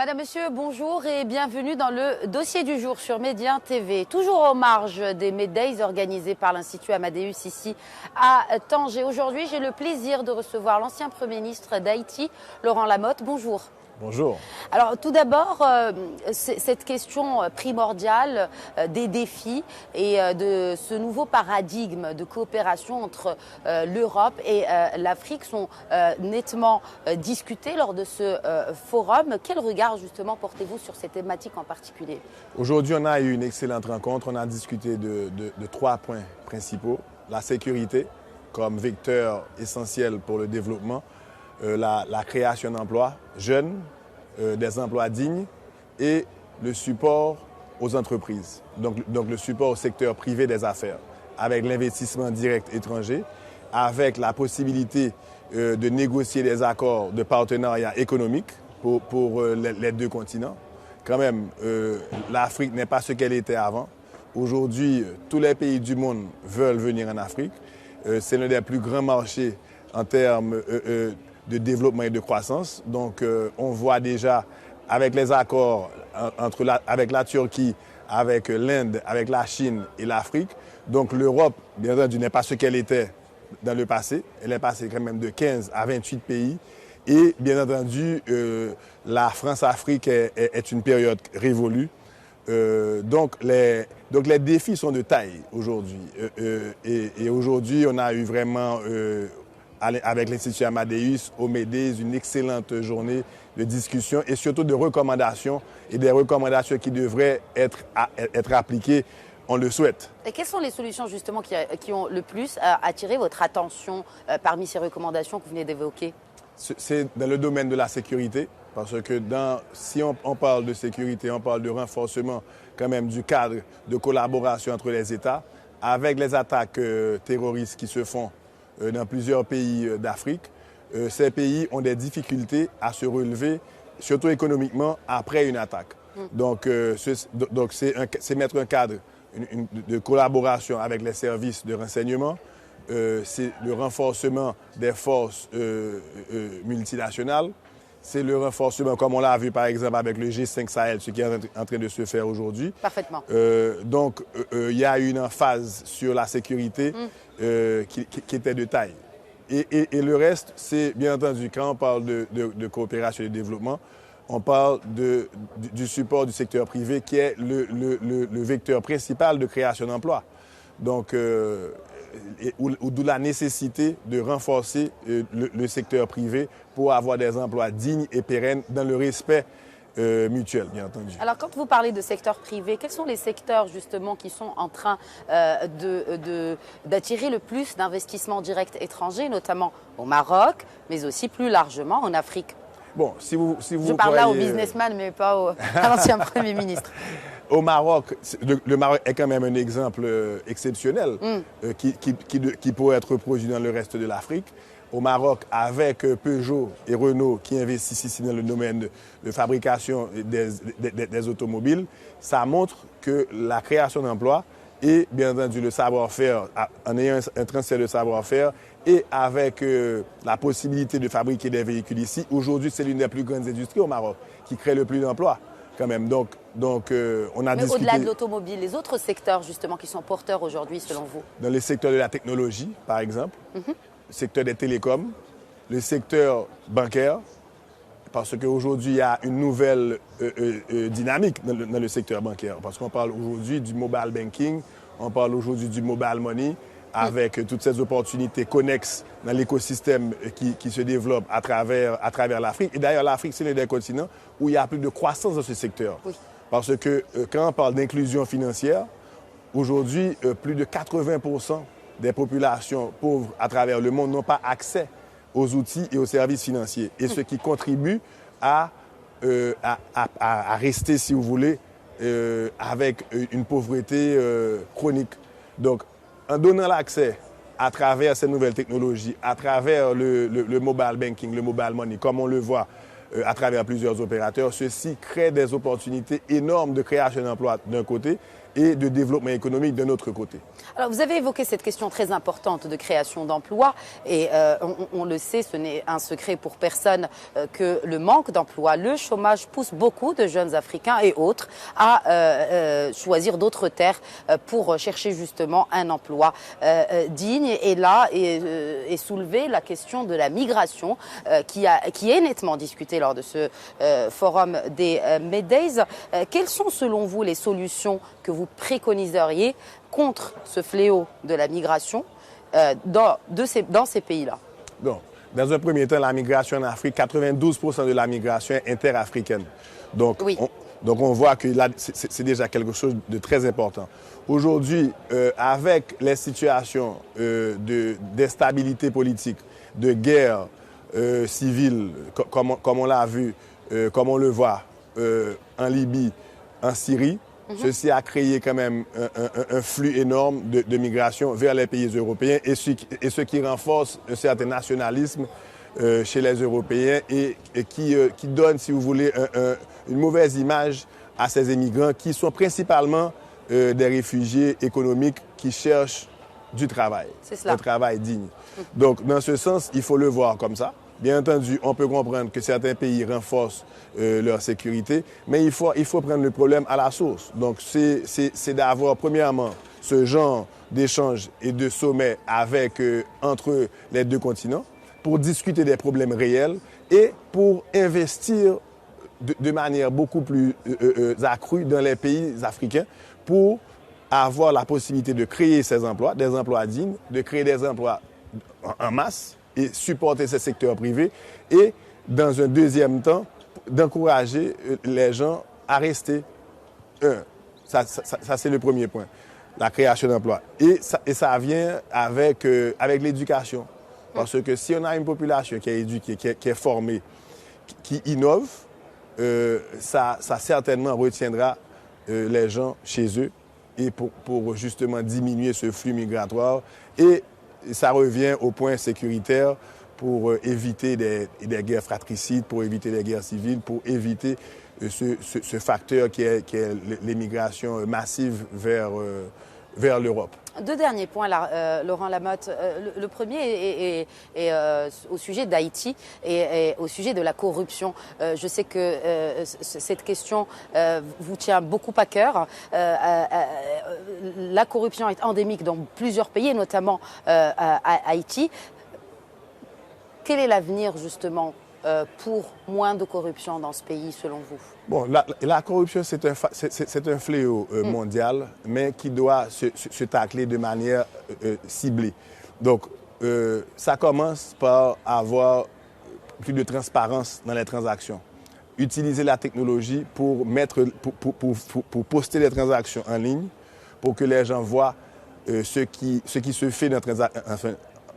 Madame, Monsieur, bonjour et bienvenue dans le dossier du jour sur Média TV. Toujours en marge des Meddays organisés par l'Institut Amadeus ici à Tanger. Aujourd'hui, j'ai le plaisir de recevoir l'ancien Premier ministre d'Haïti, Laurent Lamotte. Bonjour. Bonjour. Alors tout d'abord, cette question primordiale des défis et de ce nouveau paradigme de coopération entre l'Europe et l'Afrique sont nettement discutés lors de ce forum. Quel regard justement portez-vous sur ces thématiques en particulier? Aujourd'hui, on a eu une excellente rencontre. On a discuté de 3 points principaux. La sécurité comme vecteur essentiel pour le développement. La création d'emplois jeunes, des emplois dignes et le support aux entreprises, donc le support au secteur privé des affaires, avec l'investissement direct étranger, avec la possibilité de négocier des accords de partenariat économique pour les 2 continents. Quand même, l'Afrique n'est pas ce qu'elle était avant. Aujourd'hui, tous les pays du monde veulent venir en Afrique. C'est l'un des plus grands marchés en termes de développement et de croissance. Donc, on voit déjà avec les accords avec la Turquie, avec l'Inde, avec la Chine et l'Afrique. Donc, l'Europe, bien entendu, n'est pas ce qu'elle était dans le passé. Elle est passée quand même de 15 à 28 pays. Et bien entendu, la France-Afrique est une période révolue. Donc les défis sont de taille aujourd'hui. Et aujourd'hui, on a eu vraiment, avec l'Institut Amadeus, au Meddays, une excellente journée de discussion et surtout de recommandations et des recommandations qui devraient être appliquées, on le souhaite. Et quelles sont les solutions justement qui ont le plus attiré votre attention parmi ces recommandations que vous venez d'évoquer? C'est dans le domaine de la sécurité, parce que si on parle de sécurité, on parle de renforcement quand même du cadre de collaboration entre les États, avec les attaques terroristes qui se font dans plusieurs pays d'Afrique. Ces pays ont des difficultés à se relever, surtout économiquement, après une attaque. Donc c'est mettre un cadre de collaboration avec les services de renseignement. C'est le renforcement des forces multinationales. C'est le renforcement, comme on l'a vu par exemple avec le G5 Sahel, ce qui est en train de se faire aujourd'hui. Parfaitement. Donc, il y a une emphase sur la sécurité qui était de taille. Et le reste, c'est bien entendu, quand on parle de coopération et de développement, on parle du support du secteur privé qui est le vecteur principal de création d'emplois. Donc, d'où la nécessité de renforcer le secteur privé pour avoir des emplois dignes et pérennes dans le respect mutuel, bien entendu. Alors, quand vous parlez de secteur privé, quels sont les secteurs justement qui sont en train d'attirer le plus d'investissements directs étrangers, notamment au Maroc, mais aussi plus largement en Afrique? Bon, si vous Je parle là aux businessmen, mais pas à l'ancien Premier ministre. Au Maroc, le Maroc est quand même un exemple exceptionnel qui pourrait être reproduit dans le reste de l'Afrique. Au Maroc, avec Peugeot et Renault qui investissent ici dans le domaine de fabrication des automobiles, ça montre que la création d'emplois et bien entendu le savoir-faire, en ayant un transfert de savoir-faire et avec la possibilité de fabriquer des véhicules ici, aujourd'hui c'est l'une des plus grandes industries au Maroc qui crée le plus d'emplois. Quand même. Donc, on a discuté... au-delà de l'automobile, les autres secteurs justement qui sont porteurs aujourd'hui selon vous? Dans les secteurs de la technologie, par exemple, le secteur des télécoms, le secteur bancaire, parce qu'aujourd'hui, il y a une nouvelle dynamique dans le secteur bancaire, parce qu'on parle aujourd'hui du mobile banking, on parle aujourd'hui du mobile money, avec toutes ces opportunités connexes dans l'écosystème qui se développe à travers l'Afrique. Et d'ailleurs, l'Afrique, c'est l'un des continents où il y a plus de croissance dans ce secteur. Oui. Parce que quand on parle d'inclusion financière, aujourd'hui, plus de 80% des populations pauvres à travers le monde n'ont pas accès aux outils et aux services financiers. Et ce qui contribue à rester, si vous voulez, avec une pauvreté chronique. Donc, en donnant l'accès à travers ces nouvelles technologies, à travers le mobile banking, le mobile money, comme on le voit à travers plusieurs opérateurs, ceci crée des opportunités énormes de création d'emplois d'un côté et de développement économique de notre côté. Alors, vous avez évoqué cette question très importante de création d'emplois et on le sait, ce n'est un secret pour personne que le manque d'emplois, le chômage pousse beaucoup de jeunes Africains et autres à choisir d'autres terres pour chercher justement un emploi digne. Et là est soulevée la question de la migration qui est nettement discutée lors de ce forum des Meddays. Quelles sont selon vous les solutions que vous préconiseriez contre ce fléau de la migration dans ces pays-là? Donc, dans un premier temps, la migration en Afrique, 92% de la migration est interafricaine. Donc, oui. on voit que là, c'est déjà quelque chose de très important. Aujourd'hui, avec les situations d'instabilité politique, de guerre civile, comme on l'a vu, comme on le voit en Libye, en Syrie, ceci a créé quand même un flux énorme de migration vers les pays européens et ce qui renforce un certain nationalisme chez les Européens et qui donne, si vous voulez, une mauvaise image à ces immigrants qui sont principalement des réfugiés économiques qui cherchent du travail, un travail digne. Donc, dans ce sens, il faut le voir comme ça. Bien entendu, on peut comprendre que certains pays renforcent leur sécurité, mais il faut prendre le problème à la source. Donc, c'est d'avoir, premièrement, ce genre d'échanges et de sommets entre les deux continents pour discuter des problèmes réels et pour investir de manière beaucoup plus accrue dans les pays africains pour avoir la possibilité de créer ces emplois, des emplois dignes, de créer des emplois en masse et supporter ces secteurs privés et, dans un deuxième temps, d'encourager les gens à rester. Ça c'est le premier point, la création d'emplois. Et ça vient avec l'éducation. Parce que si on a une population qui est éduquée, qui est formée, qui innove, ça certainement retiendra les gens chez eux et pour justement diminuer ce flux migratoire. Et ça revient au point sécuritaire pour éviter des guerres fratricides, pour éviter des guerres civiles, pour éviter ce facteur qui est l'émigration massive vers l'Europe. Deux derniers points, là, Laurent Lamotte. Le premier est au sujet d'Haïti et au sujet de la corruption. Je sais que cette question vous tient beaucoup à cœur. La corruption est endémique dans plusieurs pays, notamment à Haïti. Quel est l'avenir, justement, pour moins de corruption dans ce pays, selon vous? Bon, la corruption, c'est un fléau mondial, mais qui doit se tacler de manière ciblée. Donc, ça commence par avoir plus de transparence dans les transactions. Utiliser la technologie pour poster les transactions en ligne, pour que les gens voient ce qui se fait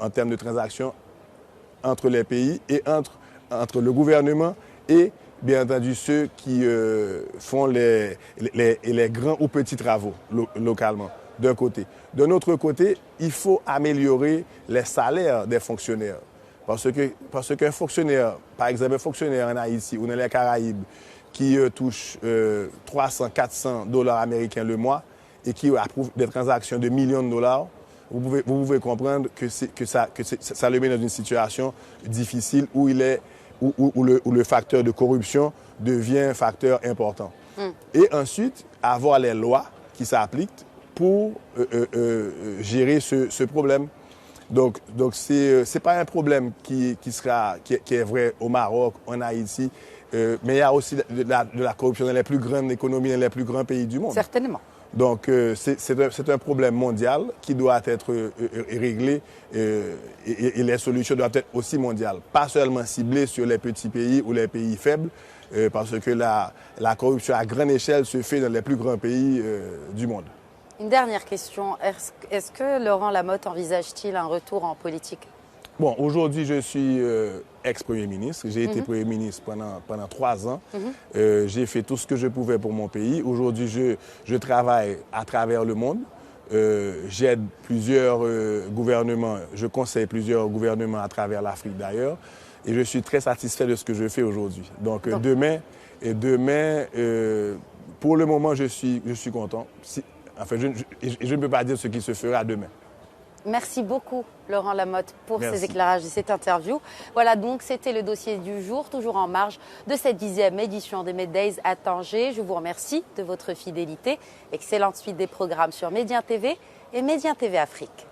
en termes de transactions entre les pays et entre le gouvernement et, bien entendu, ceux qui font les grands ou petits travaux localement, d'un côté. D'un autre côté, il faut améliorer les salaires des fonctionnaires. Parce qu'un fonctionnaire, par exemple un fonctionnaire en Haïti ou dans les Caraïbes, qui touche 300, 400 $ américains le mois et qui approuve des transactions de millions de dollars, vous pouvez comprendre que ça le met dans une situation difficile où le facteur de corruption devient un facteur important. Et ensuite, avoir les lois qui s'appliquent pour gérer ce problème. Donc ce n'est pas un problème qui est vrai au Maroc, en Haïti, mais il y a aussi de la corruption dans les plus grandes économies, dans les plus grands pays du monde. Certainement. Donc, c'est un problème mondial qui doit être réglé et les solutions doivent être aussi mondiales. Pas seulement ciblées sur les petits pays ou les pays faibles, parce que la corruption à grande échelle se fait dans les plus grands pays du monde. Une dernière question. Est-ce que Laurent Lamotte envisage-t-il un retour en politique? Bon, aujourd'hui, je suis ex-premier ministre. J'ai été premier ministre pendant 3 ans. J'ai fait tout ce que je pouvais pour mon pays. Aujourd'hui, je travaille à travers le monde. J'aide plusieurs gouvernements. Je conseille plusieurs gouvernements à travers l'Afrique d'ailleurs. Et je suis très satisfait de ce que je fais aujourd'hui. Donc demain, pour le moment, je suis content. Enfin, je ne peux pas dire ce qui se fera demain. Merci beaucoup, Laurent Lamotte, pour Merci. ces éclairages et cette interview. Voilà, donc c'était le dossier du jour, toujours en marge de cette 10e édition des Meddays à Tanger. Je vous remercie de votre fidélité. Excellente suite des programmes sur Médien TV et Médien TV Afrique.